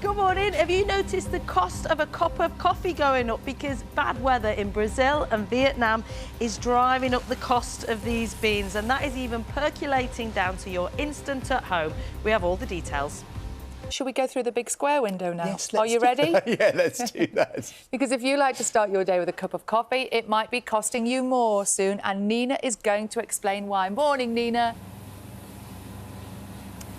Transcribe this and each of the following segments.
Good morning. Have you noticed the cost of a cup of coffee going up? Because bad weather in Brazil and Vietnam is driving up the cost of these beans, and that is even percolating down to your instant at home. We have all the details. Should we go through the big square window now? Yes, Are you ready? Yeah, let's do that. Because if you like to start your day with a cup of coffee, it might be costing you more soon, and Nina is going to explain why. Morning, Nina.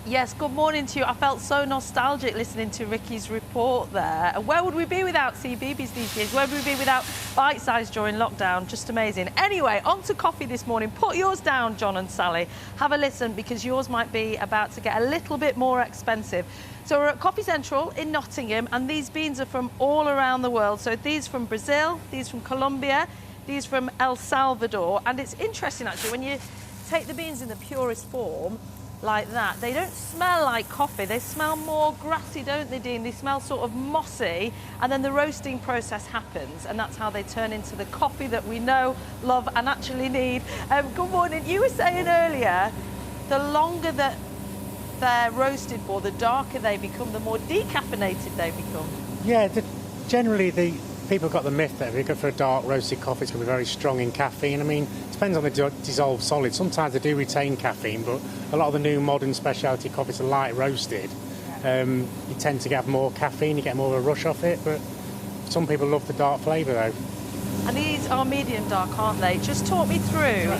Yes, good morning to you. I felt so nostalgic listening to Ricky's report there. And where would we be without CBeebies these days? Where would we be without Bite Size during lockdown? Just amazing. Anyway, on to coffee this morning. Put yours down, John and Sally. Have a listen, because yours might be about to get a little bit more expensive. So we're at Coffee Central in Nottingham, and these beans are from all around the world. So these from Brazil, these from Colombia, these from El Salvador. And it's interesting, actually, when you take the beans in the purest form, like that, they don't smell like coffee. They smell more grassy, don't they, Dean? They smell sort of mossy, and then the roasting process happens, and that's how they turn into the coffee that we know, love, and actually need. Good morning. You were saying earlier, the longer that they're roasted for, the darker they become, the more decaffeinated they become. Yeah, generally the people got the myth that if you go for a dark roasted coffee, it's going to be very strong in caffeine. I mean, it depends on the dissolved solid. Sometimes they do retain caffeine, but a lot of the new modern specialty coffees are light roasted. You tend to get more caffeine, you get more of a rush off it, but some people love the dark flavour though. And these are medium dark, aren't they? Just talk me through.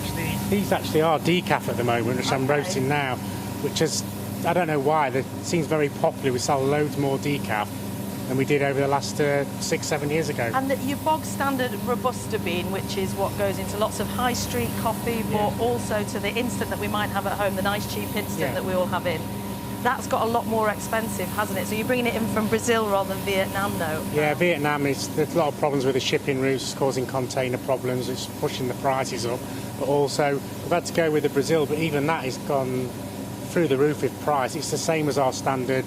These actually are decaf at the moment, which I'm roasting now, which is, I don't know why, it seems very popular. We sell loads more decaf than we did over the last 6-7 years ago. And your bog standard Robusta bean, which is what goes into lots of high street coffee, but also to the instant that we might have at home, the nice cheap instant that we all have in, that's got a lot more expensive, hasn't it? So you're bringing it in from Brazil rather than Vietnam now. Yeah, Vietnam there's a lot of problems with the shipping routes, causing container problems, it's pushing the prices up. But also, we've had to go with the Brazil, but even that has gone through the roof with price. It's the same as our standard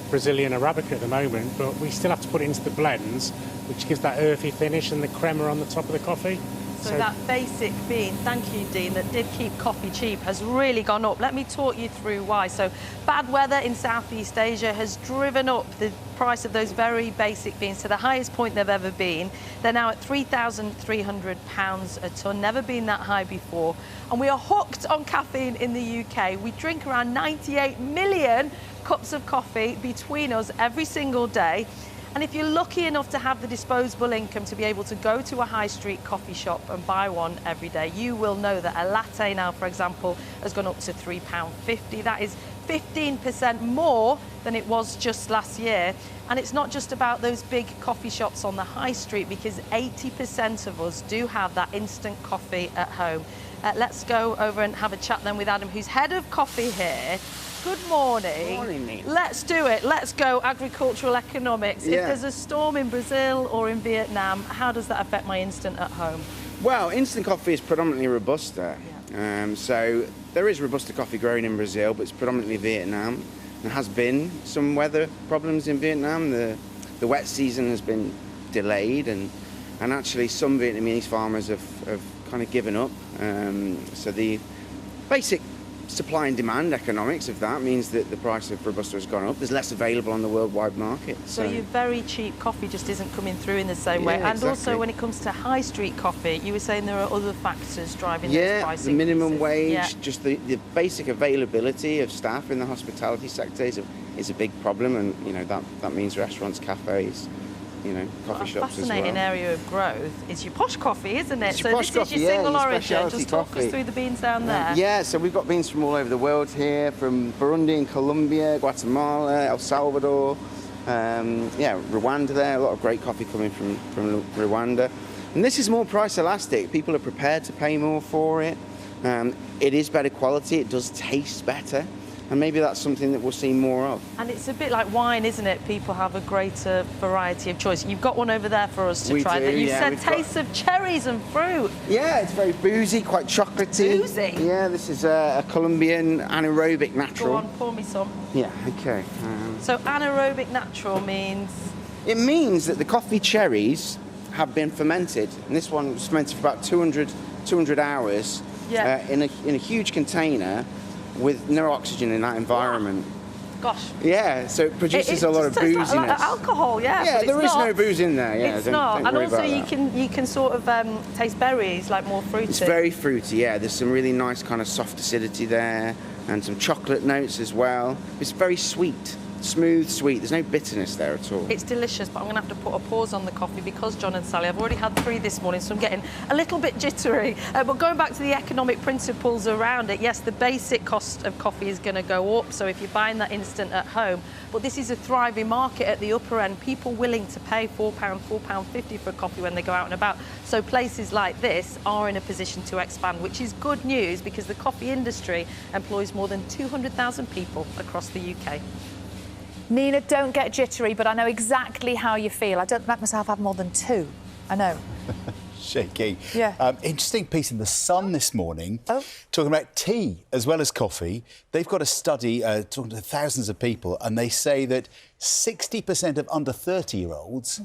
Brazilian Arabica at the moment, but we still have to put it into the blends, which gives that earthy finish and the crema on the top of the coffee. So that basic bean, thank you, Dean, that did keep coffee cheap has really gone up. Let me talk you through why. So bad weather in Southeast Asia has driven up the price of those very basic beans to the highest point they've ever been. They're now at £3,300 a tonne, never been that high before. And we are hooked on caffeine in the UK. We drink around 98 million cups of coffee between us every single day. And if you're lucky enough to have the disposable income to be able to go to a high street coffee shop and buy one every day, you will know that a latte now, for example, has gone up to £3.50. That is 15% more than it was just last year. And it's not just about those big coffee shops on the high street, because 80% of us do have that instant coffee at home. Let's go over and have a chat then with Adam, who's head of coffee here. Good morning. Morning, Nina. Let's do it. Let's go agricultural economics. Yeah. If there's a storm in Brazil or in Vietnam, how does that affect my instant at home? Well, instant coffee is predominantly Robusta. So there is Robusta coffee grown in Brazil, but it's predominantly Vietnam. There has been some weather problems in Vietnam. The wet season has been delayed, and actually some Vietnamese farmers have kind of given up. So the basic supply and demand economics of that means that the price of Robusta has gone up. There's less available on the worldwide market. So your very cheap coffee just isn't coming through in the same way. And exactly. Also, when it comes to high street coffee, you were saying there are other factors driving those price the minimum increases. wage, just the basic availability of staff in the hospitality sector is a big problem, and that means restaurants, cafes, coffee shops as well. A fascinating area of growth is your posh coffee, isn't it? It's your posh coffee, is your single your origin. specialty Just talk coffee. us through the beans down there. Yeah, so we've got beans from all over the world here, from Burundi and Colombia, Guatemala, El Salvador, Rwanda there, a lot of great coffee coming from Rwanda. And this is more price elastic. People are prepared to pay more for it. It is better quality, it does taste better. And maybe that's something that we'll see more of. And it's a bit like wine, isn't it? People have a greater variety of choice. You've got one over there for us to try. You said tastes of cherries and fruit. Yeah, it's very boozy, quite chocolatey. Boozy? Yeah, this is a Colombian anaerobic natural. Go on, pour me some. Yeah, okay. So anaerobic natural means? It means that the coffee cherries have been fermented, and this one was fermented for about 200 hours in a huge container with no oxygen in that environment. gosh. Yeah, so it produces a lot of just tastes booziness. like alcohol, yeah. Yeah, but there it's is not. no booze in there. Yeah, It's don't not. And worry also about that. you can sort of taste berries, like more fruity. It's very fruity, yeah. There's some really nice kind of soft acidity there and some chocolate notes as well. It's very sweet, smooth, sweet. There's no bitterness there at all. It's delicious, but I'm going to have to put a pause on the coffee because, John and Sally, I've already had 3 this morning, so I'm getting a little bit jittery. But going back to the economic principles around it, yes, the basic cost of coffee is going to go up. So if you're buying that instant at home, but this is a thriving market at the upper end, people willing to pay £4, £4.50 for a coffee when they go out and about. So places like this are in a position to expand, which is good news because the coffee industry employs more than 200,000 people across the UK. Nina, don't get jittery, but I know exactly how you feel. I don't let myself have more than 2. I know. Shaky. Yeah. Interesting piece in The Sun this morning Oh. talking about tea as well as coffee. They've got a study talking to thousands of people, and they say that 60% of under 30-year-olds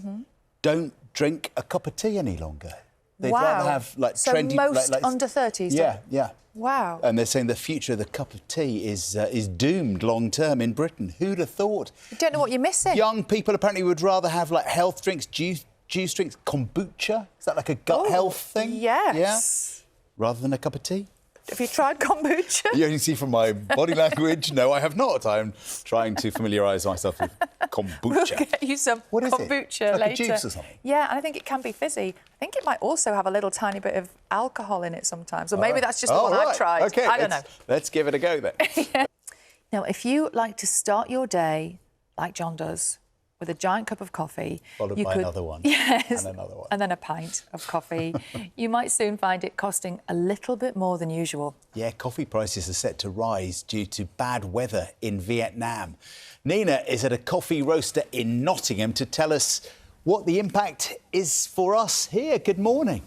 don't drink a cup of tea any longer. They'd Wow. rather have like So trendy... most under 30s Yeah, don't? yeah. Wow. And they're saying the future of the cup of tea is doomed long-term in Britain. Who'd have thought? You don't know what you're missing. Young people apparently would rather have like health drinks, juice drinks, kombucha. Is that like a gut health thing? Yes. Yeah. Rather than a cup of tea? Have you tried kombucha? You can see from my body language, no, I have not. I'm trying to familiarise myself with kombucha. We'll get you some What is it? kombucha It's like a later. juice or something? Yeah, and I think it can be fizzy. I think it might also have a little tiny bit of alcohol in it sometimes. Or maybe that's just the one I've tried. OK, I don't know. Let's give it a go then. Now, if you like to start your day like John does, with a giant cup of coffee... Followed you by could, another one. Yes. And another one. And then a pint of coffee. You might soon find it costing a little bit more than usual. Yeah, coffee prices are set to rise due to bad weather in Vietnam. Nina is at a coffee roaster in Nottingham to tell us what the impact is for us here. Good morning.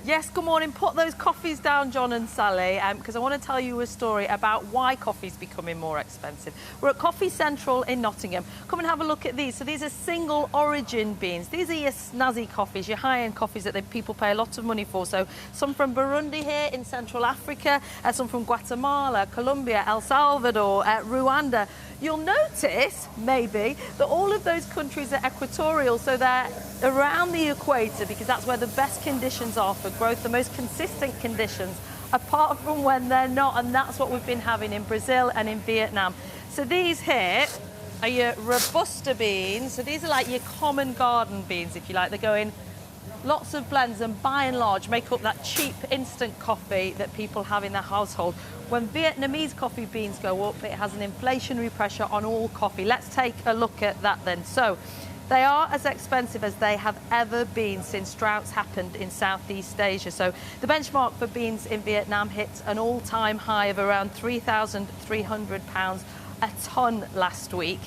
Yes, good morning. Put those coffees down, John and Sally, because I want to tell you a story about why coffee's becoming more expensive. We're at Coffee Central in Nottingham. Come and have a look at these. So these are single origin beans. These are your snazzy coffees, your high-end coffees that people pay a lot of money for. So some from Burundi here in Central Africa, some from Guatemala, Colombia, El Salvador, Rwanda. You'll notice, maybe, that all of those countries are equatorial, so they're around the equator because that's where the best conditions are for growth, the most consistent conditions, apart from when they're not, and that's what we've been having in Brazil and in Vietnam. So these here are your Robusta beans. So these are like your common garden beans, if you like. They go in lots of blends and by and large make up that cheap instant coffee that people have in their household. When Vietnamese coffee beans go up, it has an inflationary pressure on all coffee. Let's take a look at that then. So they are as expensive as they have ever been since droughts happened in Southeast Asia. So the benchmark for beans in Vietnam hit an all-time high of around £3,300 a tonne last week.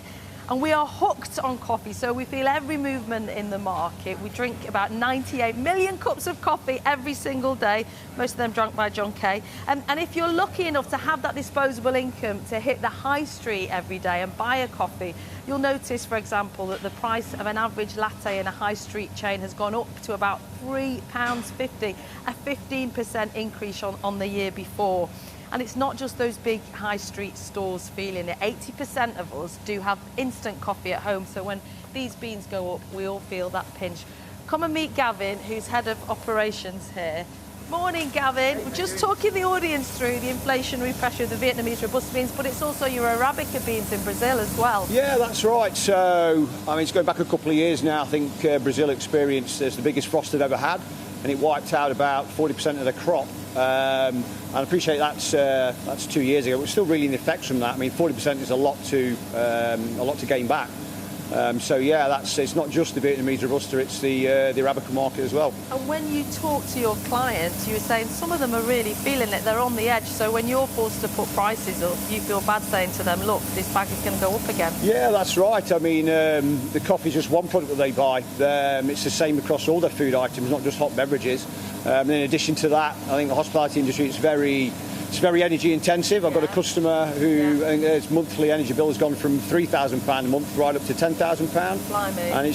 And we are hooked on coffee, so we feel every movement in the market. We drink about 98 million cups of coffee every single day, most of them drunk by John Kay. And if you're lucky enough to have that disposable income to hit the high street every day and buy a coffee, you'll notice, for example, that the price of an average latte in a high street chain has gone up to about £3.50, a 15% increase on the year before. And it's not just those big high street stores feeling it. 80% of us do have instant coffee at home. So when these beans go up, we all feel that pinch. Come and meet Gavin, who's head of operations here. Morning, Gavin. We're just talking the audience through the inflationary pressure of the Vietnamese Robusta beans, but it's also your Arabica beans in Brazil as well. Yeah, that's right. So, I mean, it's going back a couple of years now. I think Brazil experienced the biggest frost they've ever had, and it wiped out about 40% of the crop. And I appreciate that's 2 years ago. We're still reeling the effects from that. I mean, 40% is a lot to gain back. So yeah, it's not just the Vietnamese Robusta, it's the Arabica market as well. And when you talk to your clients, you were saying some of them are really feeling it. They're on the edge. So when you're forced to put prices up, you feel bad saying to them, look, this bag is going to go up again. Yeah, that's right. I mean, the coffee is just one product that they buy. It's the same across all their food items, not just hot beverages. And in addition to that, I think the hospitality industry is very energy intensive. I've got a customer who his monthly energy bill has gone from £3,000 a month right up to £10,000. Blimey. And they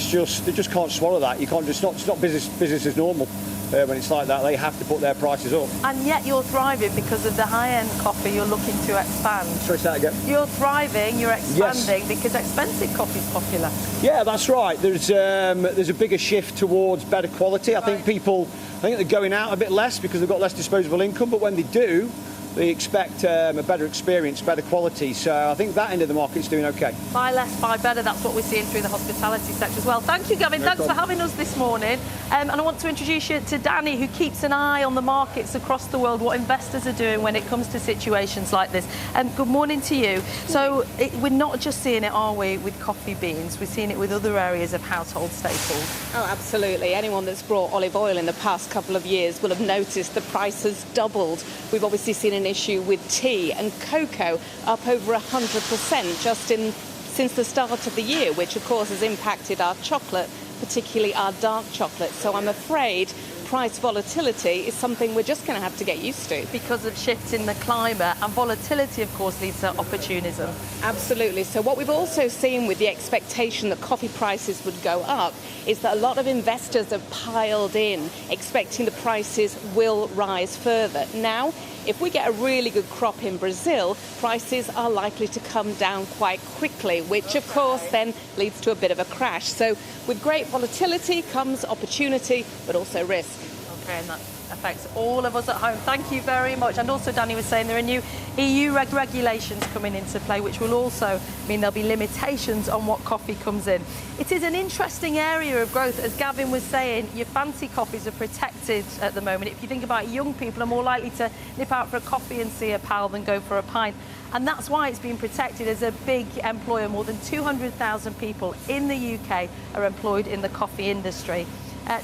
just can't swallow that. You can't. It's not business as normal. when it's like that, they have to put their prices up. And yet you're thriving because of the high-end coffee you're looking to expand. Sorry, say that again. You're thriving, you're expanding because expensive coffee's popular. Yeah, that's right. There's a bigger shift towards better quality. I think they're going out a bit less because they've got less disposable income, but when they do, they expect a better experience, better quality. So I think that end of the market's doing okay. Buy less, buy better. That's what we're seeing through the hospitality sector as well. Thank you, Gavin. Thanks for having us this morning. And I want to introduce you to Danny, who keeps an eye on the markets across the world, what investors are doing when it comes to situations like this. Good morning to you. So we're not just seeing it, are we, with coffee beans? We're seeing it with other areas of household staples. Oh, absolutely. Anyone that's brought olive oil in the past couple of years will have noticed the price has doubled. We've obviously seen an issue with tea and cocoa up over 100% just since the start of the year, which of course has impacted our chocolate, particularly our dark chocolate. So I'm afraid price volatility is something we're just going to have to get used to. Because of shifts in the climate, and volatility, of course, leads to opportunism. Absolutely. So what we've also seen with the expectation that coffee prices would go up is that a lot of investors have piled in, expecting the prices will rise further. Now, if we get a really good crop in Brazil, prices are likely to come down quite quickly, which of course then leads to a bit of a crash. So with great volatility comes opportunity, but also risk. Okay, and that affects all of us at home. Thank you very much. And also, Danny was saying there are new EU regulations coming into play, which will also mean there'll be limitations on what coffee comes in. It is an interesting area of growth. As Gavin was saying, your fancy coffees are protected at the moment. If you think about it, young people are more likely to nip out for a coffee and see a pal than go for a pint. And that's why it's been protected as a big employer. More than 200,000 people in the UK are employed in the coffee industry.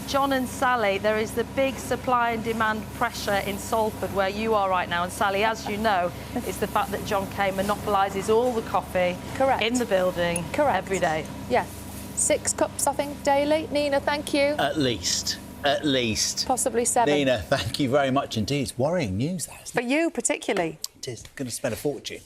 John and Sally, there is the big supply and demand pressure in Salford where you are right now. And Sally, as you know, it's the fact that John Kay monopolises all the coffee in the building every day. Yeah. 6 cups, I think, daily. Nina, thank you. At least. Possibly 7. Nina, thank you very much indeed. It's worrying news, that, isn't For you, particularly. it? It is. Going to spend a fortune.